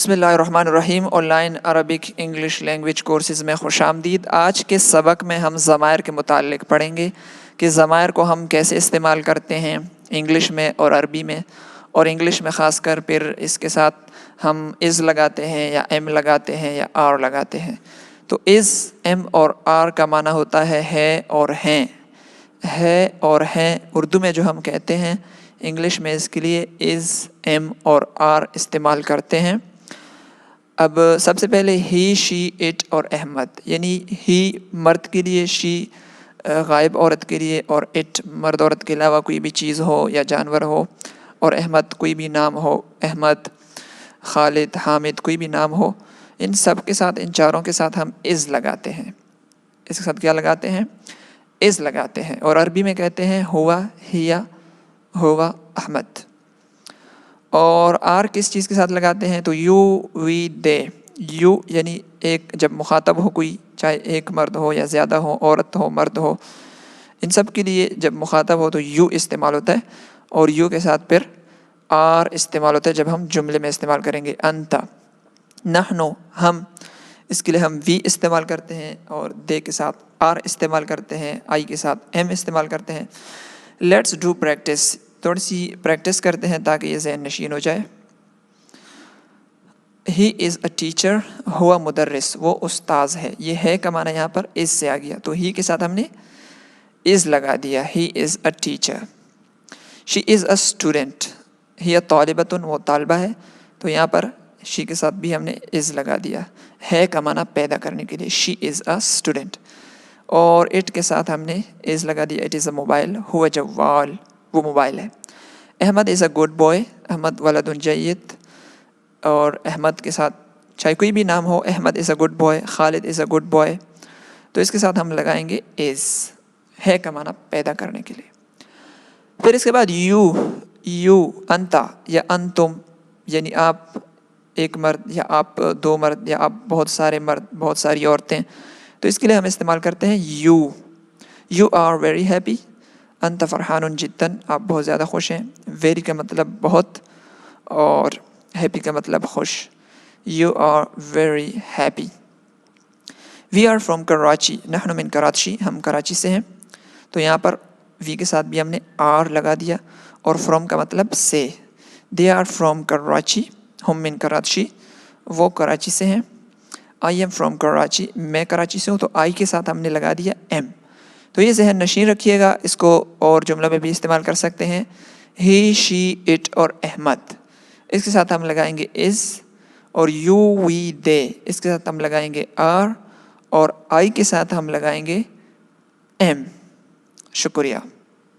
بسم اللہ الرحمن الرحیم۔ On line Arabic English language courses میں خوش آمدید۔ آج کے سبق میں ہم ضمائر کے متعلق پڑھیں گے کہ ضمائر کو ہم کیسے استعمال کرتے ہیں انگلش میں اور عربی میں، اور انگلش میں خاص کر پھر اس کے ساتھ ہم از لگاتے ہیں یا ایم لگاتے ہیں یا آر لگاتے ہیں۔ تو از، ایم اور آر کا معنی ہوتا ہے اور ہیں۔ ہے اور ہیں اردو میں جو ہم کہتے ہیں، انگلش میں اس کے لیے از، ایم اور آر استعمال کرتے ہیں۔ اب سب سے پہلے ہی، شی، اٹ اور احمد، یعنی ہی مرد کے لیے، شی غائب عورت کے لیے، اور اٹ مرد عورت کے علاوہ کوئی بھی چیز ہو یا جانور ہو، اور احمد کوئی بھی نام ہو، احمد، خالد، حامد کوئی بھی نام ہو، ان سب کے ساتھ، ان چاروں کے ساتھ ہم از لگاتے ہیں۔ اس کے ساتھ کیا لگاتے ہیں؟ از لگاتے ہیں۔ اور عربی میں کہتے ہیں ہوا، ہیا، ہوا، احمد۔ اور آر کس چیز کے ساتھ لگاتے ہیں؟ تو یو، وی، دے۔ یو یعنی ایک جب مخاطب ہو کوئی، چاہے ایک مرد ہو یا زیادہ ہو، عورت ہو، مرد ہو، ان سب کے لیے جب مخاطب ہو تو یو استعمال ہوتا ہے، اور یو کے ساتھ پھر آر استعمال ہوتا ہے جب ہم جملے میں استعمال کریں گے۔ انت، نحنو، ہم، اس کے لیے ہم وی استعمال کرتے ہیں، اور دے کے ساتھ آر استعمال کرتے ہیں، آئی کے ساتھ ایم استعمال کرتے ہیں۔ لیٹس ڈو پریکٹس، تھوڑی سی پریکٹس کرتے ہیں تاکہ یہ ذہن نشین ہو جائے۔ ہی از اے ٹیچر، ہوا مدرس، وہ استاذ ہے۔ یہ ہے کا معنی یہاں پر از سے آ گیا، تو ہی کے ساتھ ہم نے از لگا دیا، ہی از a teacher. She is a student, ہی طالبۃ، وہ طالبہ ہے، تو یہاں پر شی کے ساتھ بھی ہم نے از لگا دیا، ہے کا معنی پیدا کرنے کے لیے، شی از اے اسٹوڈنٹ۔ اور اٹ کے ساتھ ہم نے از لگا دیا، اٹ از اے موبائل، ہوا جوال، وہ موبائل ہے۔ Ahmad is a good boy, Ahmad ولد جید، اور احمد کے ساتھ چاہے کوئی بھی نام ہو، Ahmed is a good boy, Khalid is a good boy, تو اس کے ساتھ ہم لگائیں گے از، ہے کا معنی پیدا کرنے کے لیے۔ پھر اس کے بعد یو، انتا یا انتم، یعنی آپ ایک مرد یا آپ دو مرد یا آپ بہت سارے مرد، بہت ساری عورتیں، تو اس کے لیے ہم استعمال کرتے ہیں یو آر ویری ہیپی، انت فرحان جداً، آپ بہت زیادہ خوش ہیں۔ ویری کا مطلب بہت، اور ہیپی کا مطلب خوش۔ You are very happy. We are from Karachi, نحن من کراچی، ہم کراچی سے ہیں، تو یہاں پر وی کے ساتھ بھی ہم نے آر لگا دیا، اور فرام کا مطلب سے۔ دے آر فرام کراچی، ہم من کراچی، وہ کراچی سے ہیں۔ آئی ایم فرام کراچی، میں کراچی سے ہوں، تو آئی کے ساتھ ہم نے لگا دیا ایم۔ تو یہ ذہن نشین رکھیے گا، اس کو اور جملہ میں بھی استعمال کر سکتے ہیں۔ ہی، شی، اٹ اور احمد، اس کے ساتھ ہم لگائیں گے از، اور یو، وی، دے، اس کے ساتھ ہم لگائیں گے آر، اور آئی کے ساتھ ہم لگائیں گے ایم۔ شکریہ۔